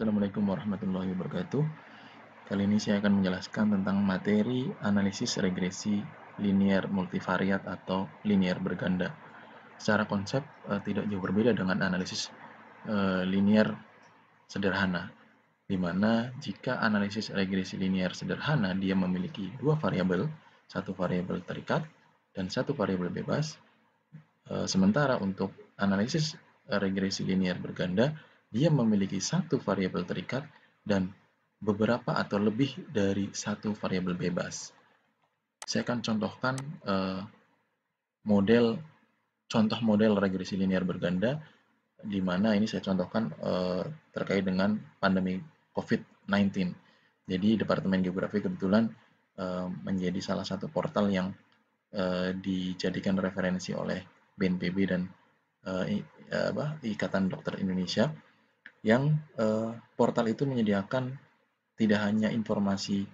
Assalamualaikum warahmatullahi wabarakatuh. Kali ini saya akan menjelaskan tentang materi analisis regresi linear multivariat atau linear berganda. Secara konsep tidak jauh berbeda dengan analisis linear sederhana, di mana jika analisis regresi linear sederhana dia memiliki dua variabel, satu variabel terikat dan satu variabel bebas. Sementara untuk analisis regresi linear berganda, dia memiliki satu variabel terikat dan beberapa atau lebih dari satu variabel bebas. Saya akan contohkan contoh model regresi linear berganda, di mana ini saya contohkan terkait dengan pandemi COVID-19. Jadi Departemen Geografi kebetulan menjadi salah satu portal yang dijadikan referensi oleh BNPB dan Ikatan Dokter Indonesia, yang portal itu menyediakan tidak hanya informasi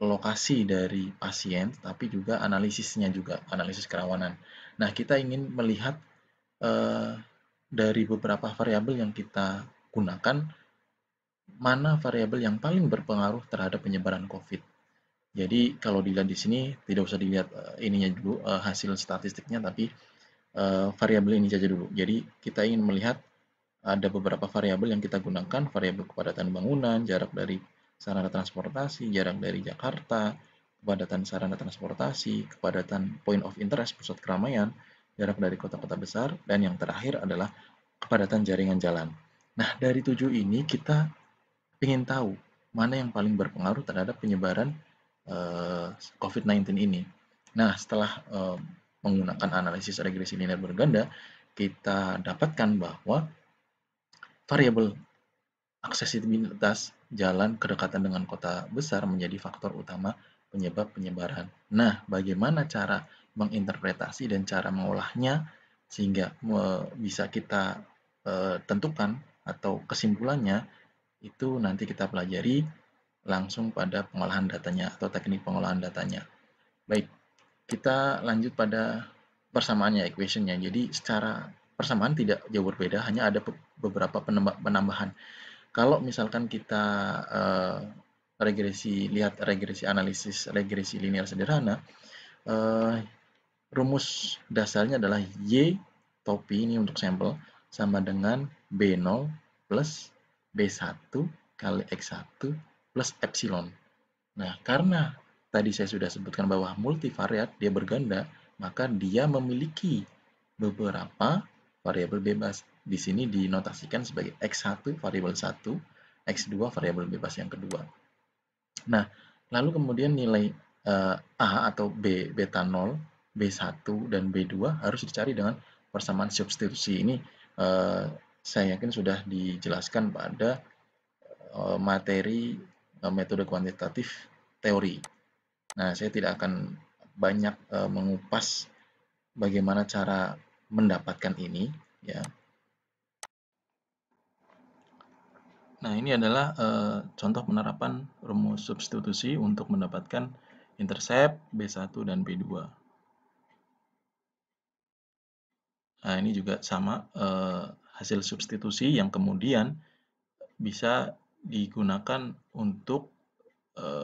lokasi dari pasien, tapi juga analisisnya juga, analisis kerawanan. Nah, kita ingin melihat dari beberapa variabel yang kita gunakan, mana variabel yang paling berpengaruh terhadap penyebaran COVID. Jadi kalau dilihat di sini tidak usah dilihat ininya dulu hasil statistiknya, tapi variabel ini saja dulu. Jadi kita ingin melihat ada beberapa variabel yang kita gunakan, variabel kepadatan bangunan, jarak dari sarana transportasi, jarak dari Jakarta, kepadatan sarana transportasi, kepadatan point of interest, pusat keramaian, jarak dari kota-kota besar, dan yang terakhir adalah kepadatan jaringan jalan. Nah, dari 7 ini kita ingin tahu mana yang paling berpengaruh terhadap penyebaran COVID-19 ini. Nah, setelah menggunakan analisis regresi linear berganda, kita dapatkan bahwa variabel aksesibilitas jalan kedekatan dengan kota besar menjadi faktor utama penyebab penyebaran. Nah, bagaimana cara menginterpretasi dan cara mengolahnya sehingga bisa kita tentukan atau kesimpulannya itu nanti kita pelajari langsung pada pengolahan datanya atau teknik pengolahan datanya. Baik, kita lanjut pada persamaannya, equationnya. Jadi secara persamaan tidak jauh berbeda, hanya ada beberapa penambahan. Kalau misalkan kita lihat regresi analisis regresi linear sederhana, rumus dasarnya adalah Y topi ini untuk sampel sama dengan B0 plus B1 kali X1 plus epsilon. Nah, karena tadi saya sudah sebutkan bahwa multivariat dia berganda, maka dia memiliki beberapa variabel bebas. Di sini dinotasikan sebagai X1 variabel 1, X2 variabel bebas yang kedua. Nah, lalu kemudian nilai A atau B, beta 0, B1 dan B2 harus dicari dengan persamaan substitusi. Ini saya yakin sudah dijelaskan pada materi metode kuantitatif teori. Nah, saya tidak akan banyak mengupas bagaimana cara mendapatkan ini, ya. Nah, ini adalah contoh penerapan rumus substitusi untuk mendapatkan intercept B1 dan B2. Nah, ini juga sama hasil substitusi yang kemudian bisa digunakan untuk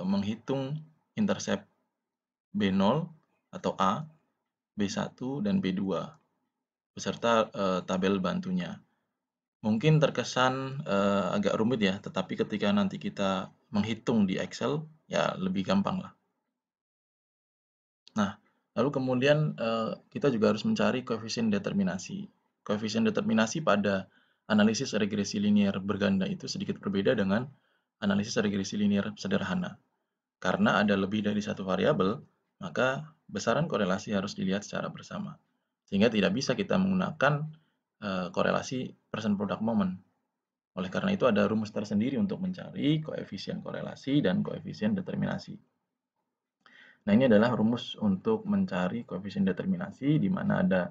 menghitung intercept B0 atau A, B1 dan B2 beserta tabel bantunya. Mungkin terkesan agak rumit ya, tetapi ketika nanti kita menghitung di Excel, ya lebih gampang lah. Nah, lalu kemudian kita juga harus mencari koefisien determinasi. Koefisien determinasi pada analisis regresi linear berganda itu sedikit berbeda dengan analisis regresi linear sederhana. Karena ada lebih dari satu variabel, maka besaran korelasi harus dilihat secara bersama. Sehingga tidak bisa kita menggunakan korelasi persen product moment. Oleh karena itu ada rumus tersendiri untuk mencari koefisien korelasi dan koefisien determinasi. Nah, ini adalah rumus untuk mencari koefisien determinasi di mana ada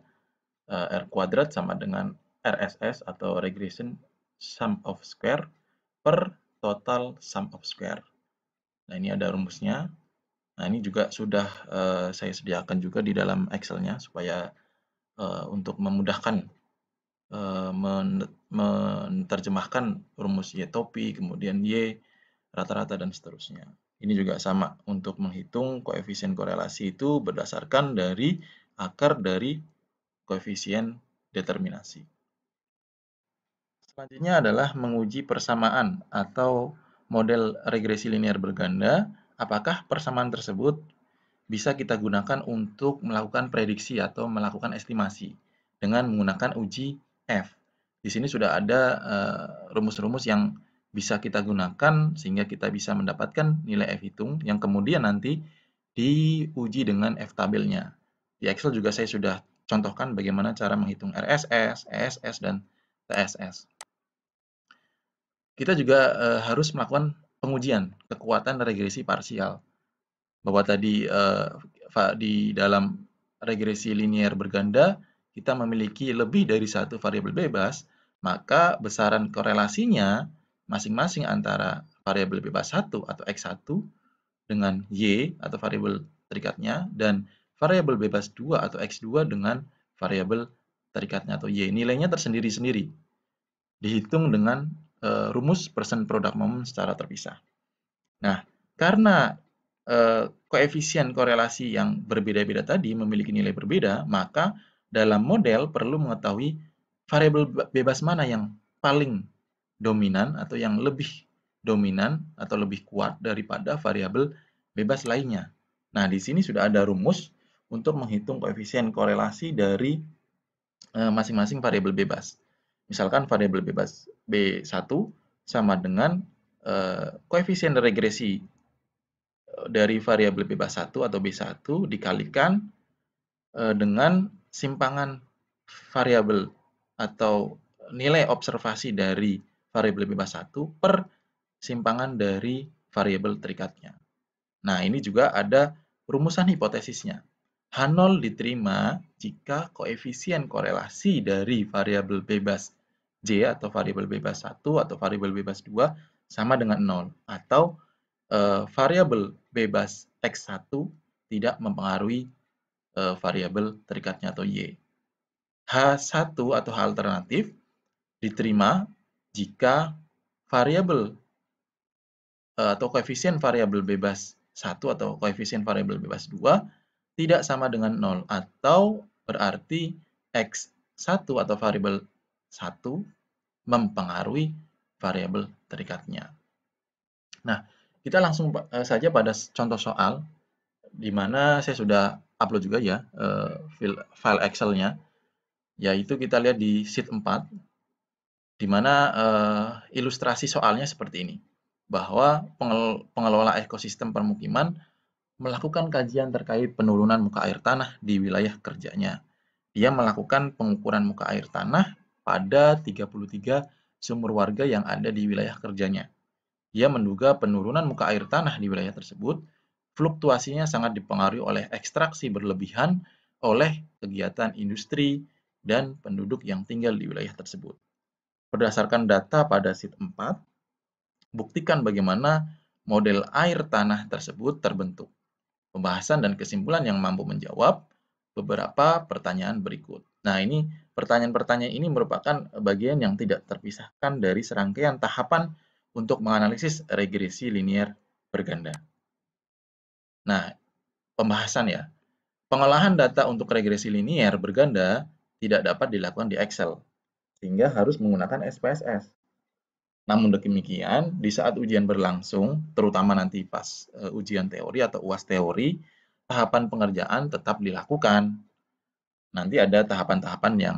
R kuadrat sama dengan RSS atau regression sum of square per total sum of square. Nah, ini ada rumusnya. Nah, ini juga sudah saya sediakan juga di dalam Excel-nya supaya untuk memudahkan menerjemahkan rumus Y topi, kemudian Y rata-rata dan seterusnya. Ini juga sama untuk menghitung koefisien korelasi itu berdasarkan dari akar dari koefisien determinasi. Selanjutnya adalah menguji persamaan atau model regresi linear berganda. Apakah persamaan tersebut bisa kita gunakan untuk melakukan prediksi atau melakukan estimasi dengan menggunakan uji F. Di sini sudah ada rumus-rumus yang bisa kita gunakan sehingga kita bisa mendapatkan nilai F hitung yang kemudian nanti diuji dengan F tabelnya. Di Excel juga saya sudah contohkan bagaimana cara menghitung RSS, ESS, dan TSS. Kita juga harus melakukan pengujian kekuatan regresi parsial. Bahwa tadi di dalam regresi linear berganda kita memiliki lebih dari satu variabel bebas, maka besaran korelasinya masing-masing antara variabel bebas 1 atau X1 dengan Y atau variabel terikatnya dan variabel bebas 2 atau X2 dengan variabel terikatnya atau Y. Nilainya tersendiri-sendiri. Dihitung dengan rumus percent product moment secara terpisah. Nah, karena koefisien korelasi yang berbeda-beda tadi memiliki nilai berbeda, maka dalam model perlu mengetahui variabel bebas mana yang paling dominan atau yang lebih dominan atau lebih kuat daripada variabel bebas lainnya. Nah, di sini sudah ada rumus untuk menghitung koefisien korelasi dari masing-masing variabel bebas. Misalkan variabel bebas B1 sama dengan koefisien regresi dari variabel bebas 1 atau B1 dikalikan dengan simpangan variabel atau nilai observasi dari variabel bebas 1 per simpangan dari variabel terikatnya. Nah, ini juga ada rumusan hipotesisnya. H0 diterima jika koefisien korelasi dari variabel bebas J atau variabel bebas 1 atau variabel bebas 2 sama dengan 0 atau variabel bebas X1 tidak mempengaruhi variabel terikatnya atau Y. H1 atau H alternatif diterima jika variabel atau koefisien variabel bebas 1 atau koefisien variabel bebas 2 tidak sama dengan 0 atau berarti X1 atau variabel 1 mempengaruhi variabel terikatnya. Nah, kita langsung saja pada contoh soal di mana saya sudah upload juga ya file Excel-nya, yaitu kita lihat di sheet 4, di mana ilustrasi soalnya seperti ini, bahwa pengelola ekosistem permukiman melakukan kajian terkait penurunan muka air tanah di wilayah kerjanya. Dia melakukan pengukuran muka air tanah pada 33 sumur warga yang ada di wilayah kerjanya. Dia menduga penurunan muka air tanah di wilayah tersebut fluktuasinya sangat dipengaruhi oleh ekstraksi berlebihan oleh kegiatan industri dan penduduk yang tinggal di wilayah tersebut. Berdasarkan data pada sheet 4, buktikan bagaimana model air tanah tersebut terbentuk. Pembahasan dan kesimpulan yang mampu menjawab beberapa pertanyaan berikut. Nah, ini pertanyaan-pertanyaan ini merupakan bagian yang tidak terpisahkan dari serangkaian tahapan untuk menganalisis regresi linear berganda. Nah, pembahasan ya. Pengolahan data untuk regresi linear berganda tidak dapat dilakukan di Excel, sehingga harus menggunakan SPSS. Namun demikian, di saat ujian berlangsung, terutama nanti pas ujian teori atau UAS teori, tahapan pengerjaan tetap dilakukan. Nanti ada tahapan-tahapan yang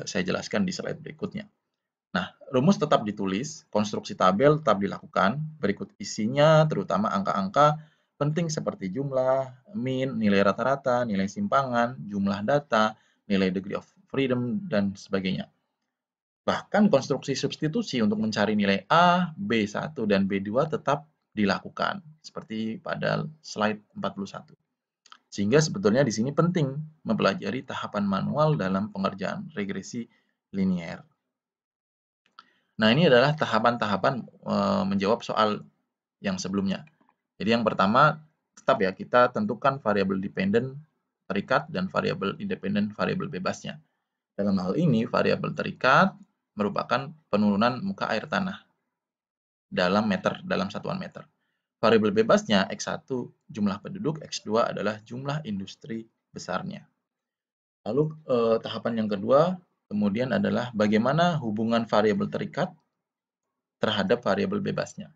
saya jelaskan di slide berikutnya. Nah, rumus tetap ditulis, konstruksi tabel tetap dilakukan, berikut isinya terutama angka-angka penting seperti jumlah, min, nilai rata-rata, nilai simpangan, jumlah data, nilai degree of freedom, dan sebagainya. Bahkan konstruksi substitusi untuk mencari nilai A, B1, dan B2 tetap dilakukan, seperti pada slide 41. Sehingga sebetulnya di sini penting mempelajari tahapan manual dalam pengerjaan regresi linear. Nah, ini adalah tahapan-tahapan menjawab soal yang sebelumnya. Jadi yang pertama, tetap ya kita tentukan variabel dependen terikat dan variabel independen variabel bebasnya. Dalam hal ini, variabel terikat merupakan penurunan muka air tanah dalam satuan meter. Variabel bebasnya X1 jumlah penduduk, X2 adalah jumlah industri besarnya. Lalu tahapan yang kedua kemudian adalah bagaimana hubungan variabel terikat terhadap variabel bebasnya.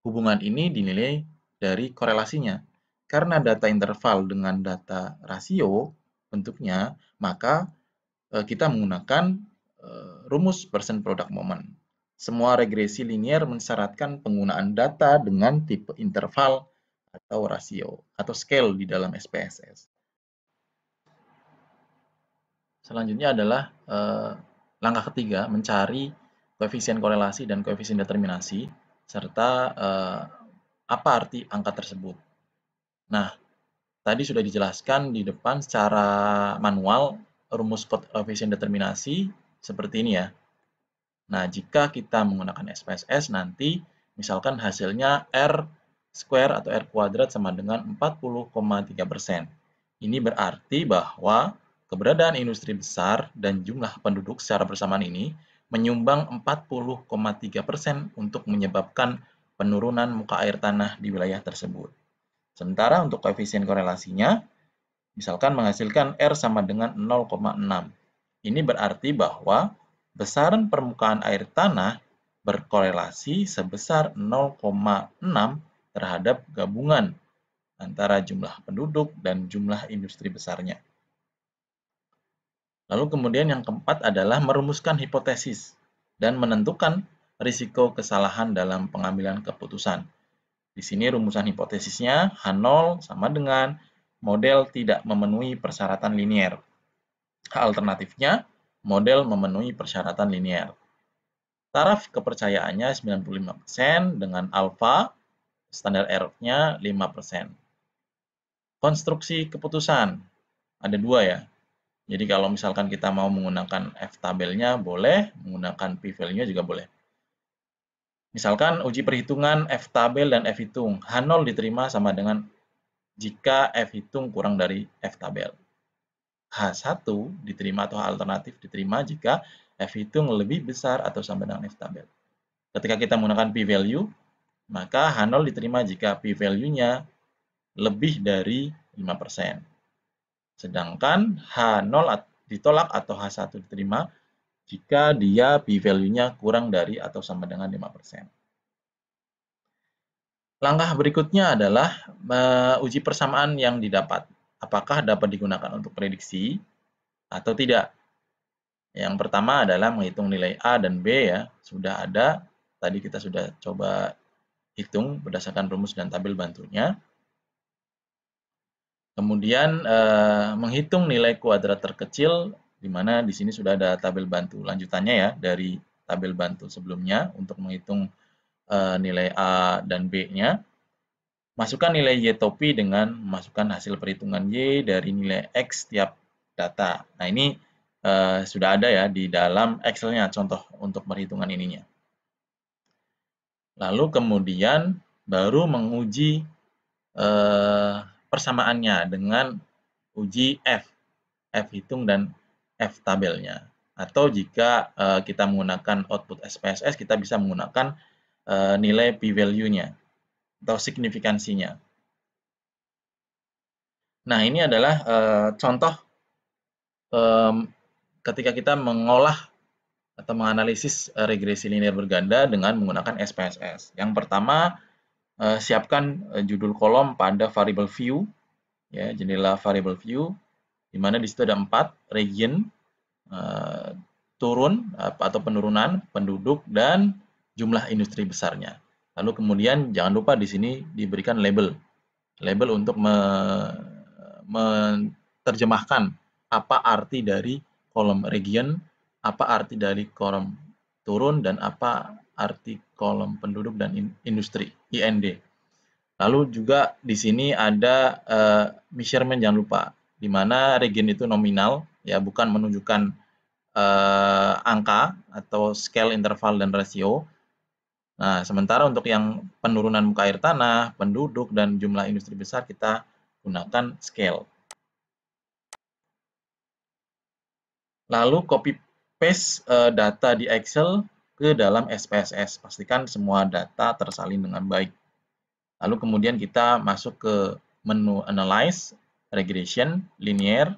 Hubungan ini dinilai dari korelasinya. Karena data interval dengan data rasio bentuknya, maka kita menggunakan rumus percent product moment. Semua regresi linear mensyaratkan penggunaan data dengan tipe interval atau rasio atau scale di dalam SPSS. Selanjutnya adalah langkah ketiga, mencari koefisien korelasi dan koefisien determinasi, serta apa arti angka tersebut. Nah, tadi sudah dijelaskan di depan secara manual rumus koefisien determinasi seperti ini ya. Nah, jika kita menggunakan SPSS nanti misalkan hasilnya R square atau R kuadrat sama dengan 40,3%. Ini berarti bahwa keberadaan industri besar dan jumlah penduduk secara bersamaan ini menyumbang 40,3% untuk menyebabkan penurunan muka air tanah di wilayah tersebut. Sementara untuk koefisien korelasinya, misalkan menghasilkan R sama dengan 0,6. Ini berarti bahwa besaran permukaan air tanah berkorelasi sebesar 0,6 terhadap gabungan antara jumlah penduduk dan jumlah industri besarnya. Lalu kemudian yang keempat adalah merumuskan hipotesis dan menentukan risiko kesalahan dalam pengambilan keputusan. Di sini rumusan hipotesisnya H0 sama dengan model tidak memenuhi persyaratan linear. Alternatifnya, model memenuhi persyaratan linear. Taraf kepercayaannya 95% dengan alfa, standar error-nya 5%. Konstruksi keputusan, ada dua ya. Jadi kalau misalkan kita mau menggunakan F-tabelnya boleh, menggunakan P-value-nya juga boleh. Misalkan uji perhitungan F-tabel dan F-hitung, H0 diterima sama dengan jika F-hitung kurang dari F-tabel. H1 diterima atau alternatif diterima jika F-hitung lebih besar atau sama dengan F-tabel. Ketika kita menggunakan P-value, maka H0 diterima jika P-value-nya lebih dari 5%. Sedangkan H0 ditolak atau H1 diterima jika dia P-value-nya kurang dari atau sama dengan 5%. Langkah berikutnya adalah uji persamaan yang didapat. Apakah dapat digunakan untuk prediksi atau tidak? Yang pertama adalah menghitung nilai A dan B ya, sudah ada. Tadi kita sudah coba hitung berdasarkan rumus dan tabel bantunya. Kemudian menghitung nilai kuadrat terkecil, di mana di sini sudah ada tabel bantu lanjutannya ya dari tabel bantu sebelumnya untuk menghitung nilai A dan B-nya. Masukkan nilai Y topi dengan memasukkan hasil perhitungan Y dari nilai X tiap data. Nah ini sudah ada ya di dalam Excel-nya contoh untuk perhitungan ininya. Lalu kemudian baru menguji persamaannya dengan uji F hitung dan F tabelnya. Atau jika kita menggunakan output SPSS, kita bisa menggunakan nilai p-value-nya atau signifikansinya. Nah, ini adalah contoh ketika kita mengolah atau menganalisis regresi linear berganda dengan menggunakan SPSS. Yang pertama, siapkan judul kolom pada variable view, ya, jendela variable view, di mana di situ ada 4 region, turun atau penurunan penduduk dan jumlah industri besarnya. Lalu kemudian jangan lupa di sini diberikan label untuk menerjemahkan apa arti dari kolom region, apa arti dari kolom turun, dan apa arti kolom penduduk dan industri, IND. Lalu juga di sini ada measurement, jangan lupa, di mana region itu nominal, ya, bukan menunjukkan angka atau scale, interval, dan rasio. Nah, sementara untuk yang penurunan muka air tanah, penduduk, dan jumlah industri besar kita gunakan scale. Lalu copy paste data di Excel ke dalam SPSS. Pastikan semua data tersalin dengan baik. Lalu kemudian kita masuk ke menu Analyze, Regression, Linear.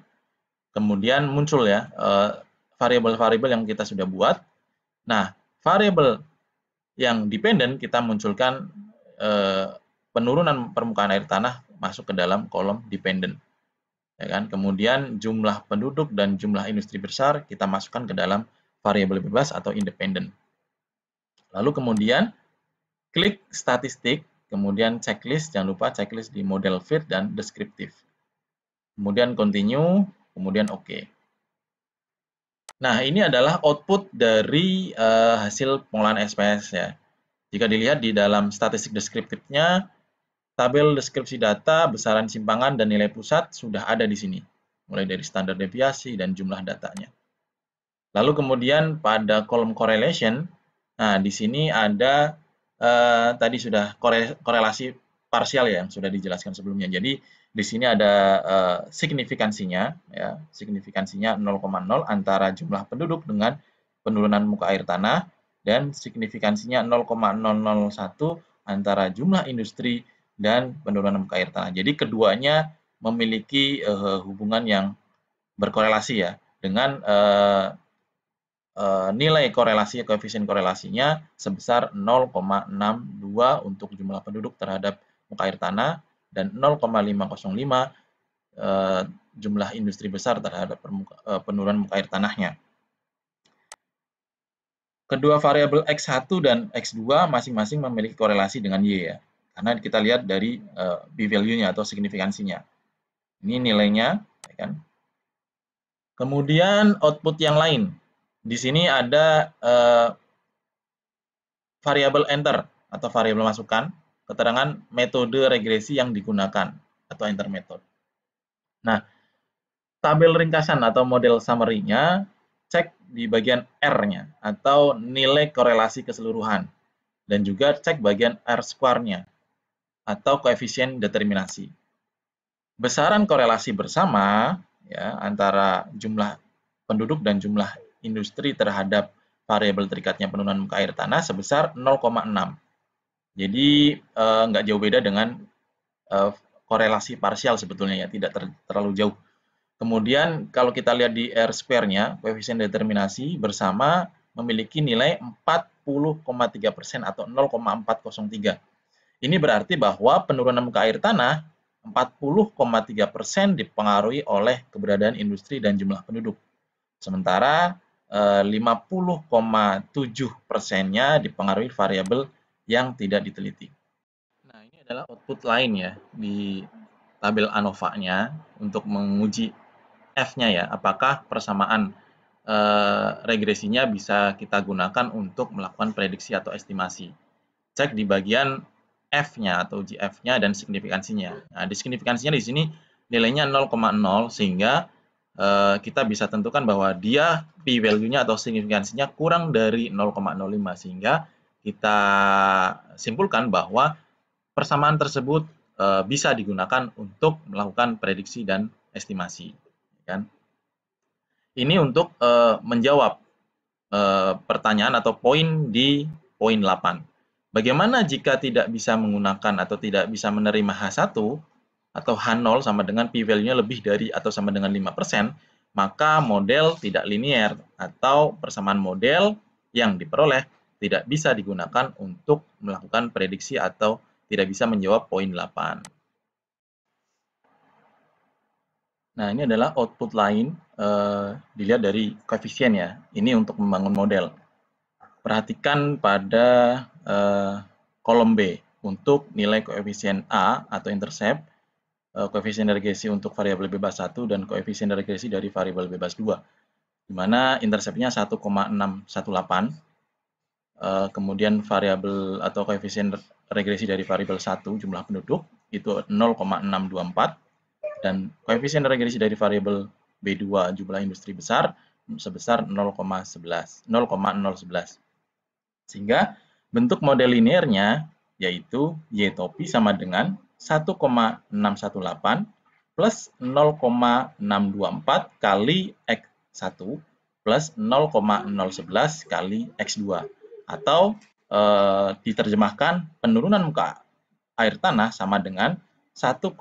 Kemudian muncul ya variabel-variabel yang kita sudah buat. Nah, variabel yang dependent kita munculkan penurunan permukaan air tanah masuk ke dalam kolom dependent. Ya kan? Kemudian jumlah penduduk dan jumlah industri besar kita masukkan ke dalam variabel bebas atau independent. Lalu kemudian klik statistik, kemudian checklist, jangan lupa checklist di model fit dan deskriptif. Kemudian continue, kemudian OK. Nah, ini adalah output dari hasil pengolahan SPS ya. Jika dilihat di dalam statistik deskriptifnya, tabel deskripsi data, besaran simpangan, dan nilai pusat sudah ada di sini. Mulai dari standar deviasi dan jumlah datanya. Lalu kemudian pada kolom correlation, nah di sini ada tadi sudah korelasi parsial ya yang sudah dijelaskan sebelumnya. Jadi di sini ada signifikansinya ya, signifikansinya 0,0 antara jumlah penduduk dengan penurunan muka air tanah dan signifikansinya 0,001 antara jumlah industri dan penurunan muka air tanah. Jadi keduanya memiliki hubungan yang berkorelasi ya dengan nilai korelasi koefisien korelasinya sebesar 0,62 untuk jumlah penduduk terhadap muka air tanah dan 0,505 jumlah industri besar terhadap penurunan muka air tanahnya. Kedua variabel X1 dan X2 masing-masing memiliki korelasi dengan Y ya. Karena kita lihat dari p-value-nya atau signifikansinya. Ini nilainya, ya kan? Kemudian output yang lain. Di sini ada variabel enter atau variabel masukan, keterangan metode regresi yang digunakan atau enter method. Nah, tabel ringkasan atau model summary-nya cek di bagian R-nya atau nilai korelasi keseluruhan dan juga cek bagian R-square-nya atau koefisien determinasi. Besaran korelasi bersama ya antara jumlah penduduk dan jumlah industri terhadap variabel terikatnya penurunan muka air tanah sebesar 0,6. Jadi nggak jauh beda dengan korelasi parsial sebetulnya ya, tidak terlalu jauh. Kemudian kalau kita lihat di R-square-nya, koefisien determinasi bersama memiliki nilai 40,3% atau 0,403. Ini berarti bahwa penurunan muka air tanah 40,3% dipengaruhi oleh keberadaan industri dan jumlah penduduk. Sementara 50,7%-nya dipengaruhi variabel yang tidak diteliti. Nah, ini adalah output lain ya di tabel ANOVA-nya untuk menguji F-nya ya, apakah persamaan regresinya bisa kita gunakan untuk melakukan prediksi atau estimasi. Cek di bagian F-nya atau GF-nya dan signifikansinya. Nah, di signifikansinya di sini nilainya 0,0 sehingga kita bisa tentukan bahwa dia p-value-nya atau signifikansinya kurang dari 0,05 sehingga kita simpulkan bahwa persamaan tersebut bisa digunakan untuk melakukan prediksi dan estimasi. Kan? Ini untuk menjawab pertanyaan atau poin di poin 8. Bagaimana jika tidak bisa menggunakan atau tidak bisa menerima H1 atau H0 sama dengan p-value-nya lebih dari atau sama dengan 5%, maka model tidak linear atau persamaan model yang diperoleh tidak bisa digunakan untuk melakukan prediksi atau tidak bisa menjawab poin 8. Nah, ini adalah output lain, dilihat dari koefisien ya. Ini untuk membangun model. Perhatikan pada kolom B untuk nilai koefisien A atau intercept, koefisien regresi untuk variabel bebas 1 dan koefisien regresi dari variabel bebas 2. Di mana interceptnya 1,618, kemudian variabel atau koefisien regresi dari variabel 1 jumlah penduduk itu 0,624 dan koefisien regresi dari variabel B2 jumlah industri besar sebesar 0,011. Sehingga bentuk model linearnya yaitu Y topi sama dengan 1,618 plus 0,624 kali X1 plus 0,011 kali X2. Atau diterjemahkan penurunan muka air tanah sama dengan 1,618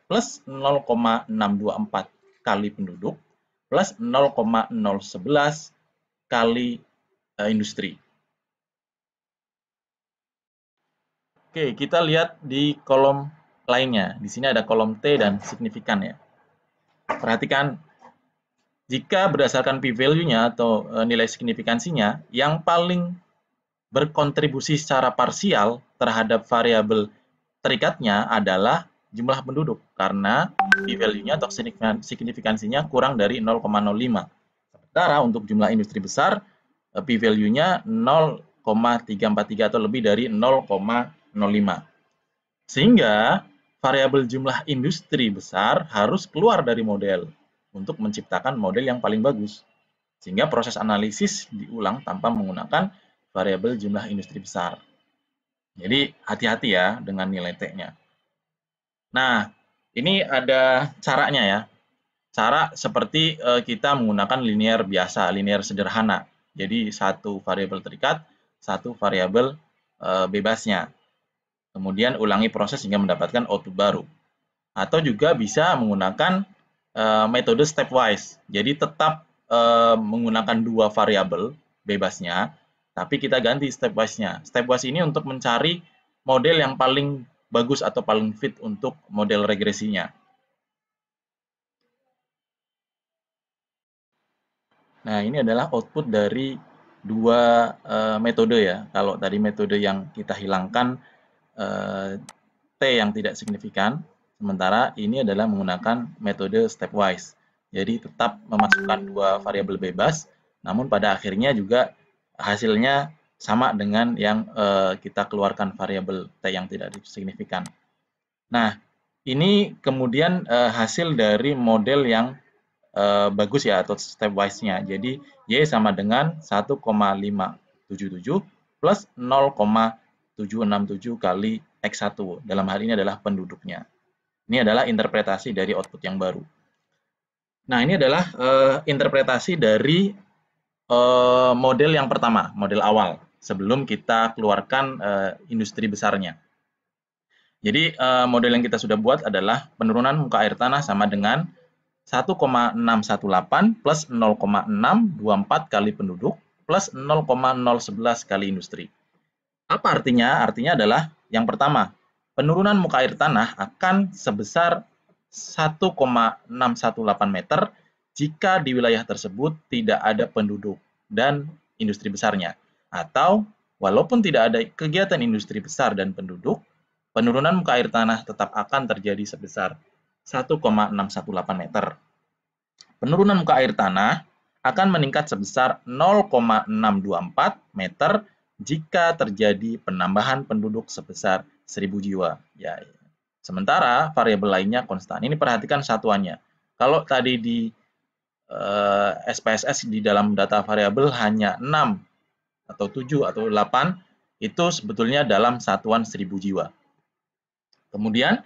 plus 0,624 kali penduduk plus 0,011 kali industri. Oke, kita lihat di kolom lainnya. Di sini ada kolom T dan signifikan ya. Perhatikan, jika berdasarkan p-value-nya atau nilai signifikansinya, yang paling berkontribusi secara parsial terhadap variabel terikatnya adalah jumlah penduduk, karena p-value-nya atau signifikansinya kurang dari 0,05. Sementara untuk jumlah industri besar, p-value-nya 0,343 atau lebih dari 0,05. Sehingga variabel jumlah industri besar harus keluar dari model untuk menciptakan model yang paling bagus. Sehingga proses analisis diulang tanpa menggunakan variabel jumlah industri besar. Jadi hati-hati ya dengan nilai T-nya. Nah, ini ada caranya ya. Cara seperti kita menggunakan linear biasa, linear sederhana. Jadi satu variabel terikat, satu variabel bebasnya. Kemudian ulangi proses hingga mendapatkan output baru. Atau juga bisa menggunakan metode stepwise. Jadi tetap menggunakan dua variabel bebasnya, tapi kita ganti stepwise-nya. Stepwise ini untuk mencari model yang paling bagus atau paling fit untuk model regresinya. Nah, ini adalah output dari dua metode ya. Kalau tadi metode yang kita hilangkan T yang tidak signifikan, sementara ini adalah menggunakan metode stepwise. Jadi tetap memasukkan dua variabel bebas, namun pada akhirnya juga hasilnya sama dengan yang kita keluarkan variabel T yang tidak signifikan. Nah, ini kemudian hasil dari model yang bagus ya atau stepwise-nya. Jadi Y sama dengan 1,577 plus 0,767 kali X1. Dalam hal ini adalah penduduknya. Ini adalah interpretasi dari output yang baru. Nah, ini adalah interpretasi dari model yang pertama, model awal, sebelum kita keluarkan industri besarnya. Jadi model yang kita sudah buat adalah penurunan muka air tanah sama dengan 1,618 plus 0,624 kali penduduk plus 0,011 kali industri. Apa artinya? Artinya adalah yang pertama, penurunan muka air tanah akan sebesar 1,618 meter jika di wilayah tersebut tidak ada penduduk dan industri besarnya. Atau walaupun tidak ada kegiatan industri besar dan penduduk, penurunan muka air tanah tetap akan terjadi sebesar 1,618 meter. Penurunan muka air tanah akan meningkat sebesar 0,624 meter jika terjadi penambahan penduduk sebesar 1.000 jiwa. Ya, sementara variabel lainnya konstan. Ini perhatikan satuannya. Kalau tadi di SPSS di dalam data variabel hanya 6 atau 7 atau 8, itu sebetulnya dalam satuan 1.000 jiwa. Kemudian,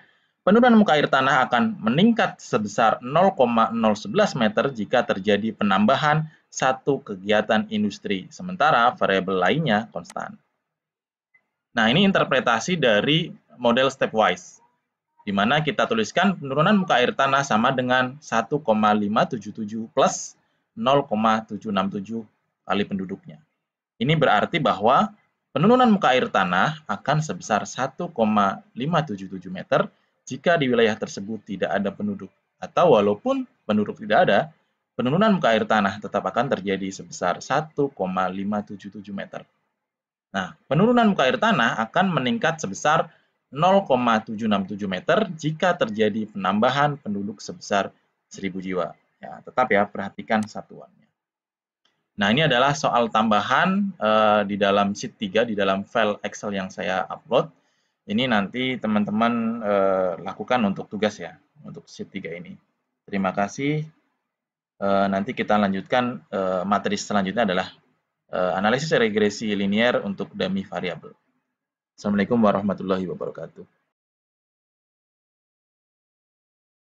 penurunan muka air tanah akan meningkat sebesar 0,011 meter jika terjadi penambahan satu kegiatan industri, sementara variabel lainnya konstan. Nah, ini interpretasi dari model stepwise, di mana kita tuliskan penurunan muka air tanah sama dengan 1,577 plus 0,767 kali penduduknya. Ini berarti bahwa penurunan muka air tanah akan sebesar 1,577 meter jika di wilayah tersebut tidak ada penduduk. Atau walaupun penduduk tidak ada, penurunan muka air tanah tetap akan terjadi sebesar 1,577 meter. Nah, penurunan muka air tanah akan meningkat sebesar 0,767 meter jika terjadi penambahan penduduk sebesar 1.000 jiwa. Ya, tetap ya, perhatikan satuannya. Nah, ini adalah soal tambahan di dalam sheet 3, di dalam file Excel yang saya upload. Ini nanti teman-teman lakukan untuk tugas ya, untuk sheet 3 ini. Terima kasih. Nanti kita lanjutkan materi selanjutnya adalah analisis regresi linier untuk dummy variabel. Assalamualaikum warahmatullahi wabarakatuh.